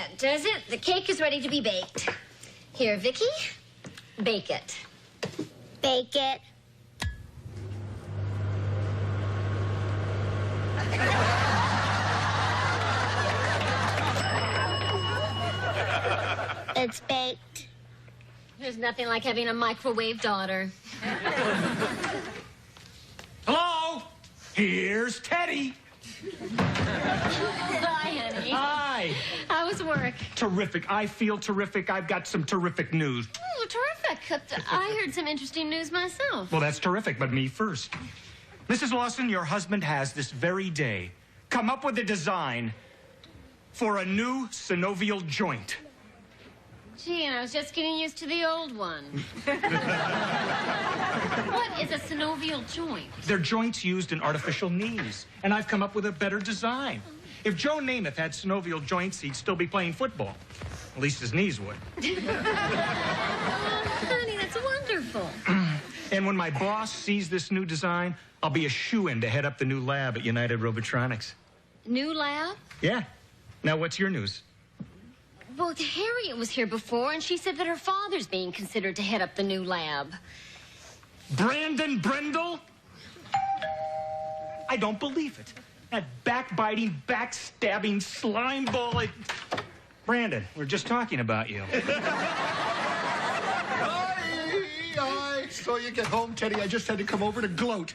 That does it. The cake is ready to be baked. Here, Vicki, bake it. Bake it. It's baked. There's nothing like having a microwave daughter. Hello? Here's Teddy. Hi, honey. Hi. How was work? Terrific. I feel terrific. I've got some terrific news. Oh, terrific. I heard some interesting news myself. Well, that's terrific, but me first. Mrs. Lawson, your husband has this very day come up with a design for a new synovial joint. Gee, and I was just getting used to the old one. What is a synovial joint? They're joints used in artificial knees, and I've come up with a better design. If Joe Namath had synovial joints, he'd still be playing football. At least his knees would. Honey, that's wonderful. And when my boss sees this new design, I'll be a shoo-in to head up the new lab at United Robotronics. New lab? Yeah. Now, what's your news? Well, Harriet was here before, and she said that her father's being considered to head up the new lab. Brandon Brindle? I don't believe it. That backbiting, backstabbing slimeball. Brandon, we're just talking about you. I saw you get home, Teddy. I just had to come over to gloat.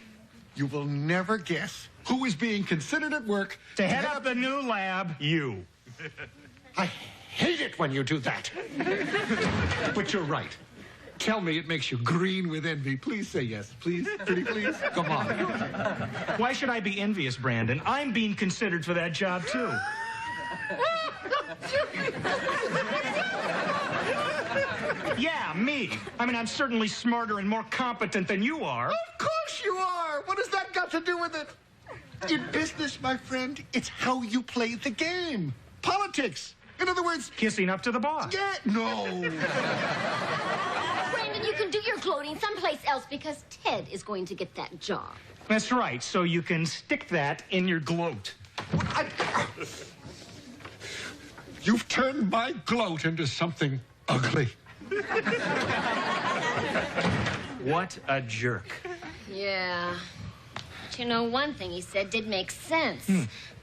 You will never guess who is being considered at work To head up the new lab, you. I hate it when you do that. But you're right. Tell me it makes you green with envy. Please say yes. Please, pretty please. Come on. Why should I be envious, Brandon? I'm being considered for that job, too. Yeah, me. I mean, I'm certainly smarter and more competent than you are. Of course you are. What has that got to do with it? In business, my friend, it's how you play the game. Politics. In other words... Kissing up to the boss. Yeah, no. Brandon, you can do your gloating someplace else because Ted is going to get that job. That's right, so you can stick that in your gloat. You've turned my gloat into something ugly. What a jerk. Yeah. But you know, one thing he said did make sense.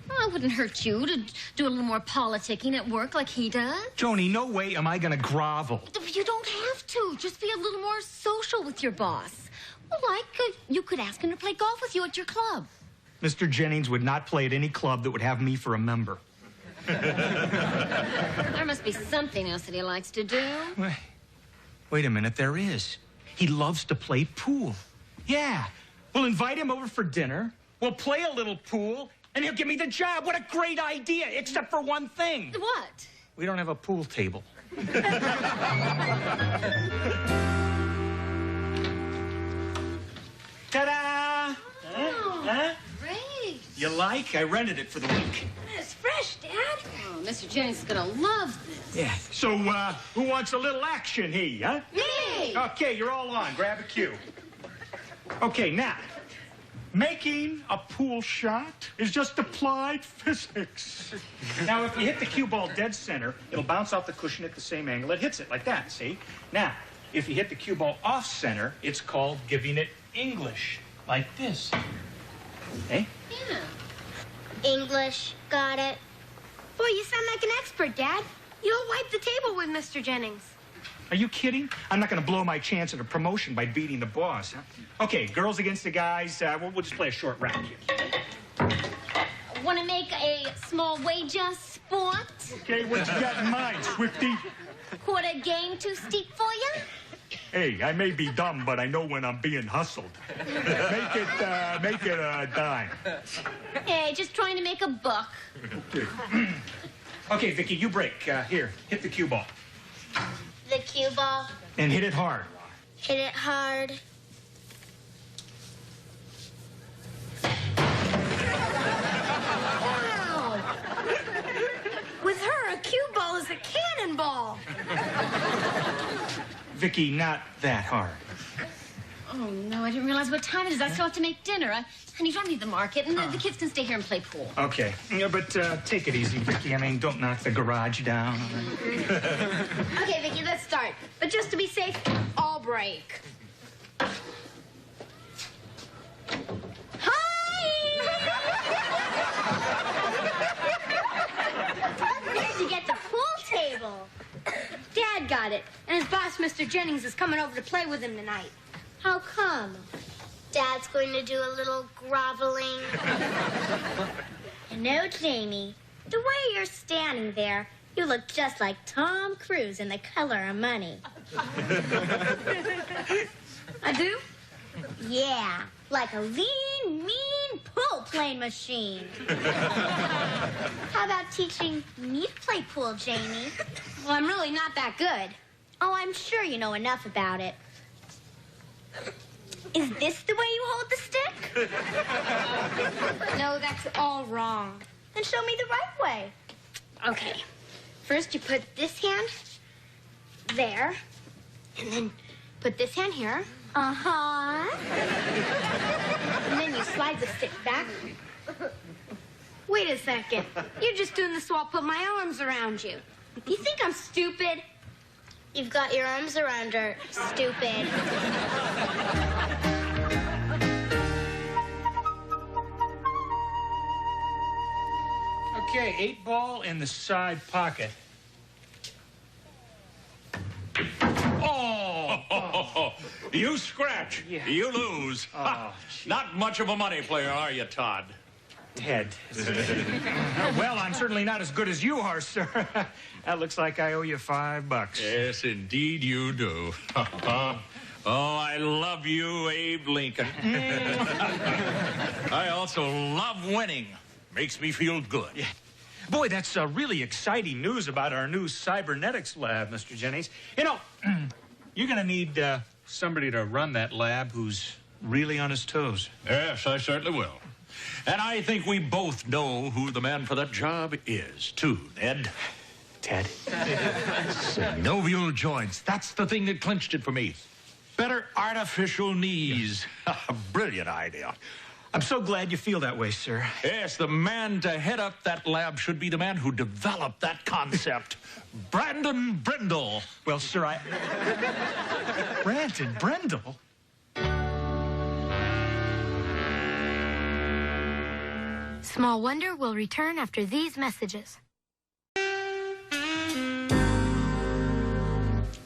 Well, it wouldn't hurt you to do a little more politicking at work like he does. Joni, no way am I gonna grovel. You don't have to. Just be a little more social with your boss. Well, like, you could ask him to play golf with you at your club. Mr. Jennings would not play at any club that would have me for a member. There must be something else that he likes to do. Wait a minute, there is. He loves to play pool. Yeah. We'll invite him over for dinner. We'll play a little pool, and he'll give me the job. What a great idea, except for one thing. What? We don't have a pool table. Ta-da! Huh? Great. You like? I rented it for the week. It's fresh, Dad. Oh, Mr. Jennings is gonna love this. Yeah. So, who wants a little action here, huh? Me! Okay, you're all on. Grab a cue. Okay, now, making a pool shot is just applied physics. Now, if you hit the cue ball dead center, it'll bounce off the cushion at the same angle it hits it, like that, see? Now, if you hit the cue ball off center, it's called giving it English, like this. Okay? Yeah. English. Got it. Boy, you sound like an expert, Dad. You'll wipe the table with Mr. Jennings. Are you kidding? I'm not going to blow my chance at a promotion by beating the boss, huh? Okay, girls against the guys. We'll just play a short round here. Want to make a small wager sport? Okay, what you got in mind, Swifty? Put a game too steep for you? Hey, I may be dumb, but I know when I'm being hustled. Make it a dime. Hey, just trying to make a buck. Okay. Okay, Vicki, you break. Here, hit the cue ball. The cue ball. And hit it hard. Hit it hard. Wow! With her, a cue ball is a cannonball. Vicki, not that hard. Oh, no, I didn't realize what time it is. I still have to make dinner. And you don't need the market, and the kids can stay here and play pool. Okay. Yeah, but take it easy, Vicki. I mean, don't knock the garage down. Okay, Vicki, let's start. But just to be safe, I'll break. Where'd you get the pool table? Dad got it, and his boss, Mr. Jennings, is coming over to play with him tonight. How come? Dad's going to do a little groveling. You know, Jamie, the way you're standing there, you look just like Tom Cruise in The Color of Money. I do? Yeah, like a lean, mean pool playing machine. How about teaching me to play pool, Jamie? Well, I'm really not that good. Oh, I'm sure you know enough about it. Is this the way you hold the stick? No, that's all wrong. Then show me the right way. Okay. First, you put this hand there, and then put this hand here, Uh-huh. and then you slide the stick back. Wait a second. You're just doing this while I put my arms around you. You think I'm stupid? You've got your arms around her, stupid. Okay, 8-ball in the side pocket. Oh! You scratch, Yeah. you lose. Oh, Not much of a money player, are you, Todd? Ted. Well, I'm certainly not as good as you are, sir. That looks like I owe you $5. Yes, indeed you do. Oh, I love you, Abe Lincoln. I also love winning. Makes me feel good. Yeah. Boy, that's really exciting news about our new cybernetics lab, Mr. Jennings. You know, you're going to need somebody to run that lab who's really on his toes. Yes, I certainly will. And I think we both know who the man for that job is, too, Ned. Ted. Synovial joints. That's the thing that clinched it for me. Better artificial knees. Brilliant idea. I'm so glad you feel that way, sir. Yes, the man to head up that lab should be the man who developed that concept, Brandon Brindle. Well, sir, Brandon Brindle? Small Wonder will return after these messages.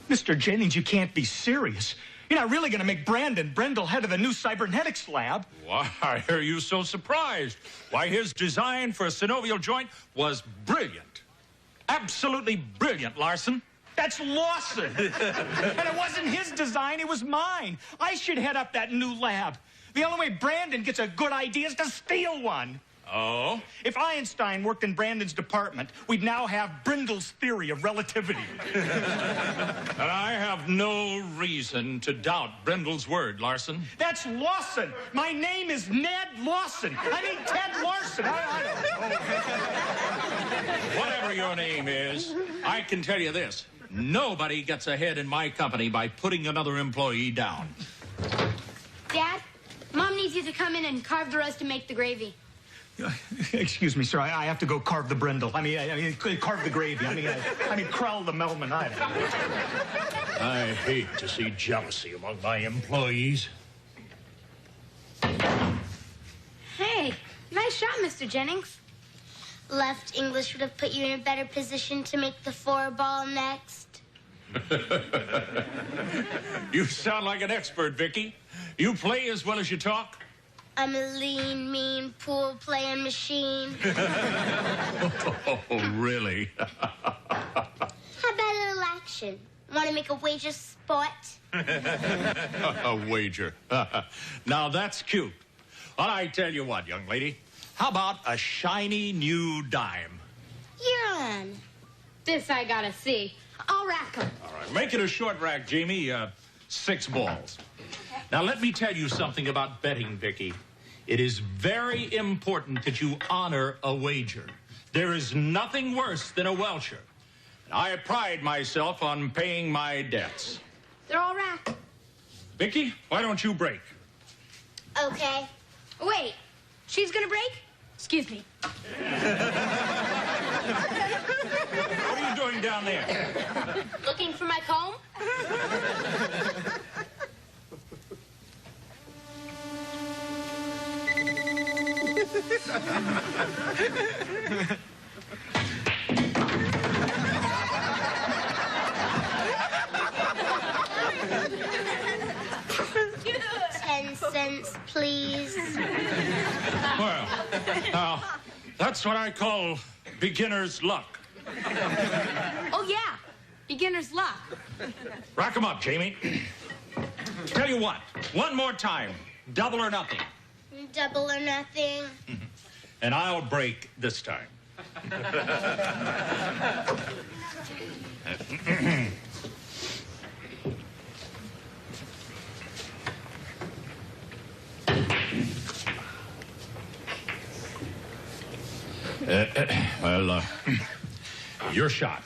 Mr. Jennings, you can't be serious. You're not really going to make Brandon Brindle head of the new cybernetics lab. Why are you so surprised? Why, his design for a synovial joint was brilliant. Absolutely brilliant, Larson. That's Lawson. And it wasn't his design, it was mine. I should head up that new lab. The only way Brandon gets a good idea is to steal one. Oh? If Einstein worked in Brandon's department, we'd now have Brindle's theory of relativity. And I have no reason to doubt Brindle's word, Larson. That's Lawson. My name is Ned Lawson. I mean Ted Larson. I don't know. Whatever your name is, I can tell you this. Nobody gets ahead in my company by putting another employee down. Dad, Mom needs you to come in and carve the roast and make the gravy. Excuse me, sir. I have to go carve the Brindle. I mean, carve the gravy. I mean, crowd the Melman. I don't know. I hate to see jealousy among my employees. Hey, nice shot, Mr. Jennings. Left English would have put you in a better position to make the 4-ball next. You sound like an expert, Vicki. You play as well as you talk. I'm a lean, mean pool playing machine. Oh, really? How about a little action? Want to make a wager sport? A wager. Now, that's cute. Well, I tell you what, young lady. How about a shiny new dime? You're on. This I gotta see. I'll rack 'em. All right, make it a short rack, Jamie. 6 balls. Now, let me tell you something about betting, Vicki. It is very important that you honor a wager. There is nothing worse than a welcher. And I pride myself on paying my debts. They're all racked. Vicki, why don't you break? Okay. Wait, she's gonna break? Excuse me. What are you doing down there? Looking for my comb? $0.10, please. Well, now, that's what I call beginner's luck. Oh, yeah. Beginner's luck. Rack 'em up, Jamie. Tell you what, one more time, double or nothing. Double or nothing. And I'll break this time. Well, your shot.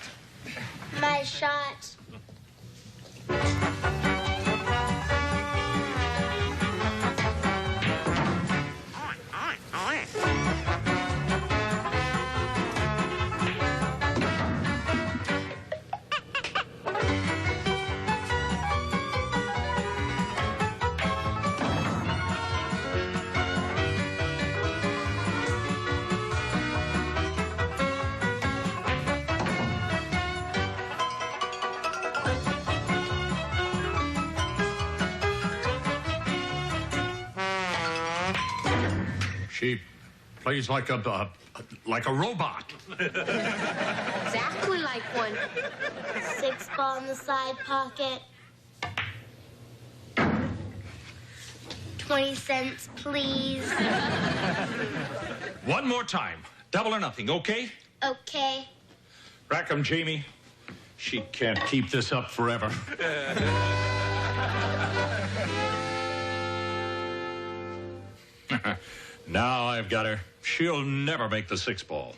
My shot. She plays like a robot. Exactly like one. 6 ball in the side pocket. 20 cents, please. One more time, double or nothing, okay? Okay. Rack 'em, Jamie. She can't keep this up forever. Now I've got her. She'll never make the 6 ball.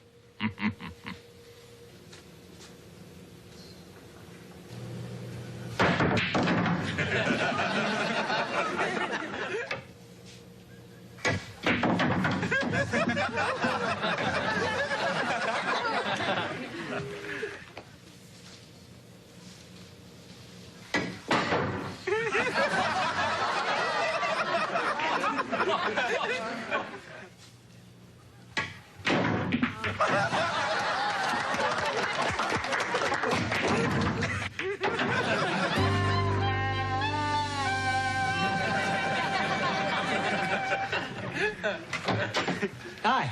Hi.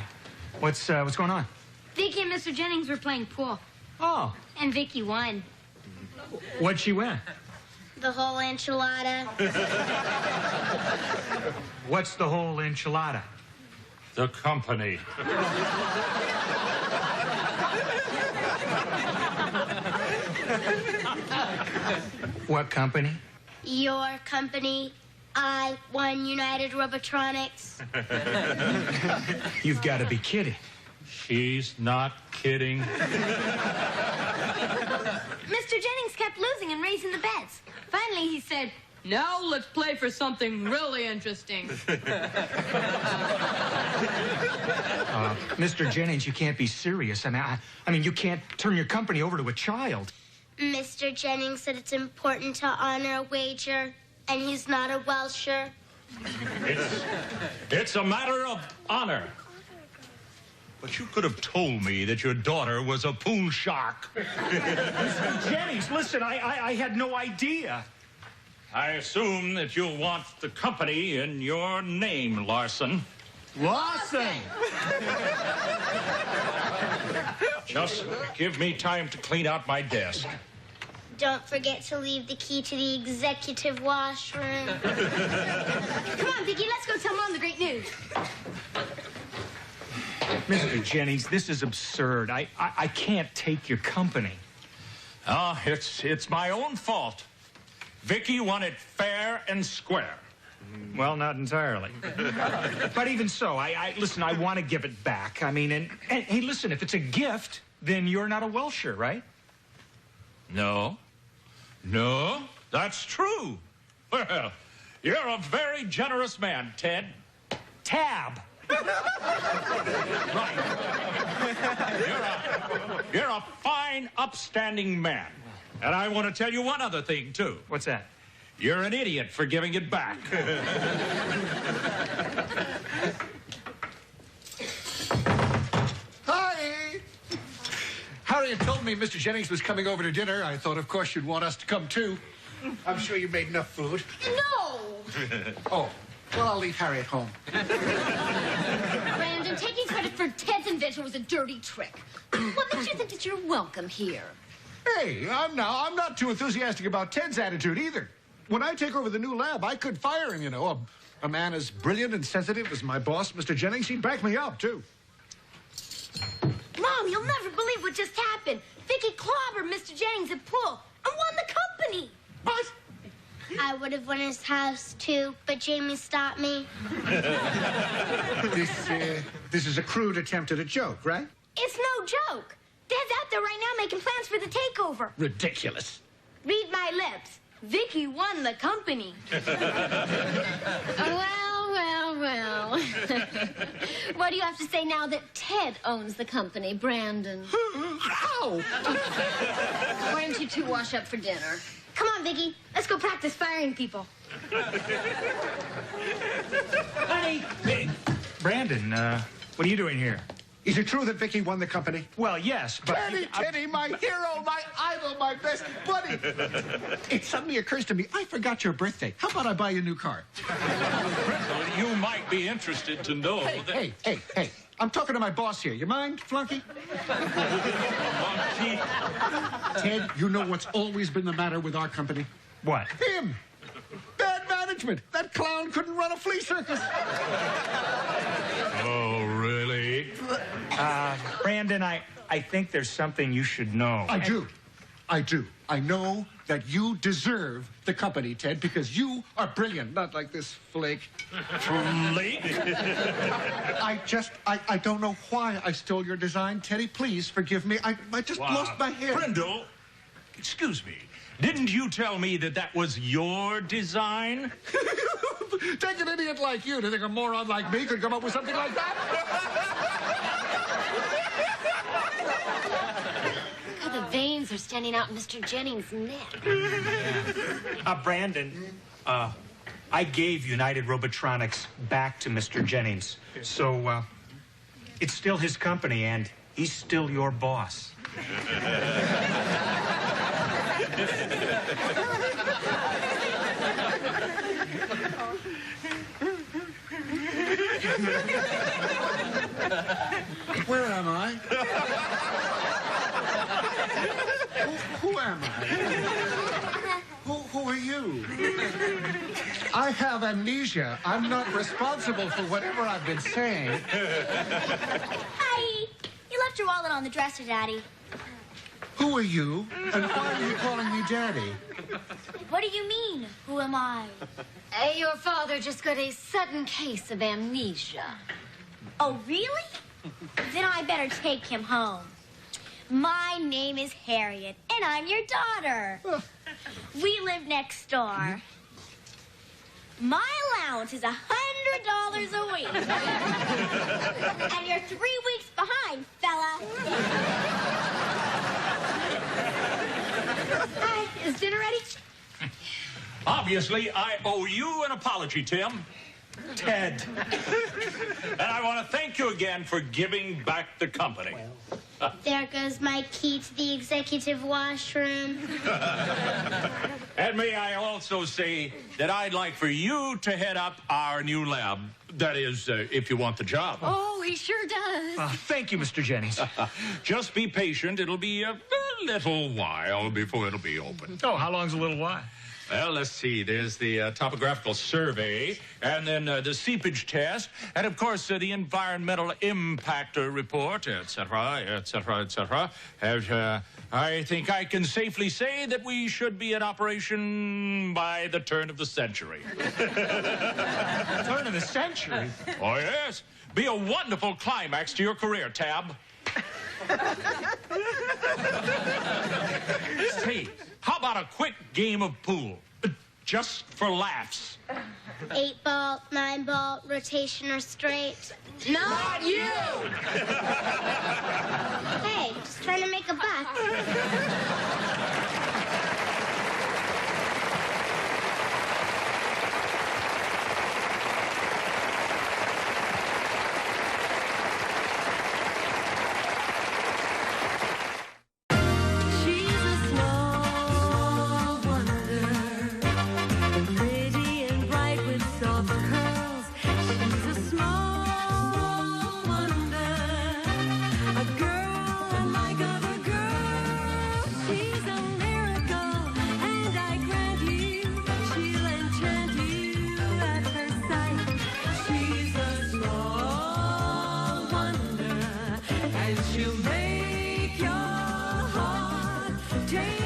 What's going on? Vicki and Mr. Jennings were playing pool, Oh, and Vicki won. what'd she win? The whole enchilada. What's the whole enchilada? The company. What company? Your company. I won United Robotronics. You've got to be kidding. She's not kidding. Mr. Jennings kept losing and raising the bets. Finally, he said, "Now let's play for something really interesting." Mr. Jennings, you can't be serious. I mean, you can't turn your company over to a child. Mr. Jennings said it's important to honor a wager, and he's not a Welsher. It's a matter of honor. But you could have told me that your daughter was a pool shark. Jennings, listen, I had no idea. I assume that you'll want the company in your name, Larson. Lawson! Just give me time to clean out my desk. Don't forget to leave the key to the executive washroom. Come on, Vicki, let's go tell Mom the great news. Mr. Jennings, this is absurd. I can't take your company. Oh, it's my own fault. Vicki won it fair and square. Well, not entirely. But even so, listen, I want to give it back. I mean, and hey, listen, if it's a gift, then you're not a Welsher, right? No, that's true. Well, You're a very generous man, Ted. Tab. Right. You're a fine, upstanding man. And I want to tell you one other thing, too. What's that? You're an idiot for giving it back. Hi! Harriet told me Mr. Jennings was coming over to dinner. I thought, of course, you'd want us to come, too. I'm sure you made enough food. No! Oh, well, I'll leave Harriet home. Brandon, taking credit for Ted's invention was a dirty trick. What makes you think that you're welcome here? Hey, I'm not too enthusiastic about Ted's attitude either. When I take over the new lab, I could fire him, you know. A man as brilliant and sensitive as my boss, Mr. Jennings, he'd back me up, too. Mom, you'll never believe what just happened. Vicki clobbered Mr. Jennings at pool and won the company. What? I would have won his house, too, but Jamie stopped me. This is a crude attempt at a joke, right? It's no joke. Dad's out there right now making plans for the takeover. Ridiculous. Read my lips. Vicki won the company. Well. What do you have to say now that Ted owns the company, Brandon? How? Why don't you two wash up for dinner? Come on, Vicki. Let's go practice firing people. Honey! Brandon, what are you doing here? Is it true that Vicki won the company? Well, yes, but... Teddy, my hero, my idol, my best buddy. It suddenly occurs to me, I forgot your birthday. How about I buy you a new car? Brindle, you might be interested to know that... Hey. I'm talking to my boss here. You mind, Flunky? Monkey. Ted, you know what's always been the matter with our company? What? Him. Bad management. That clown couldn't run a flea circus. Oh, really? Brandon, I think there's something you should know. I do. I know that you deserve the company, Ted, because you are brilliant, not like this flake. Flake? I don't know why I stole your design. Teddy, please forgive me. I just lost my head. Brindle, excuse me. Didn't you tell me that was your design? Take an idiot like you to think a moron like me could come up with something like that? Look how the veins are standing out in Mr. Jennings' neck. Brandon, I gave United Robotronics back to Mr. Jennings. So, it's still his company, and he's still your boss. Where am I? Who am I? Who are you? I have amnesia. I'm not responsible for whatever I've been saying. Hi. You left your wallet on the dresser, Daddy. Who are you? And why are you calling me Daddy? What do you mean? Who am I? Your father just got a sudden case of amnesia. Oh, really? Then I better take him home. My name is Harriet, and I'm your daughter. We live next door. My allowance is $100 a week. And you're 3 weeks behind, fella. Hi, is dinner ready? Obviously, I owe you an apology, Tim. Ted. And I want to thank you again for giving back the company. There goes my key to the executive washroom. And may I also say that I'd like for you to head up our new lab. That is, if you want the job. Oh, he sure does. Thank you, Mr. Jennings. Just be patient. It'll be a little while before it'll be open. Oh, how long's a little while? Well, let's see. There's the topographical survey, and then the seepage test, and, of course, the environmental impact report, etc., etc., etc. I think I can safely say that we should be in operation by the turn of the century. Turn of the century? Oh, yes. Be a wonderful climax to your career, Tab. Hey, how about a quick game of pool? just for laughs. 8-ball, 9-ball, rotation or straight? Not you! Hey, just trying to make a buck. She'll make your heart take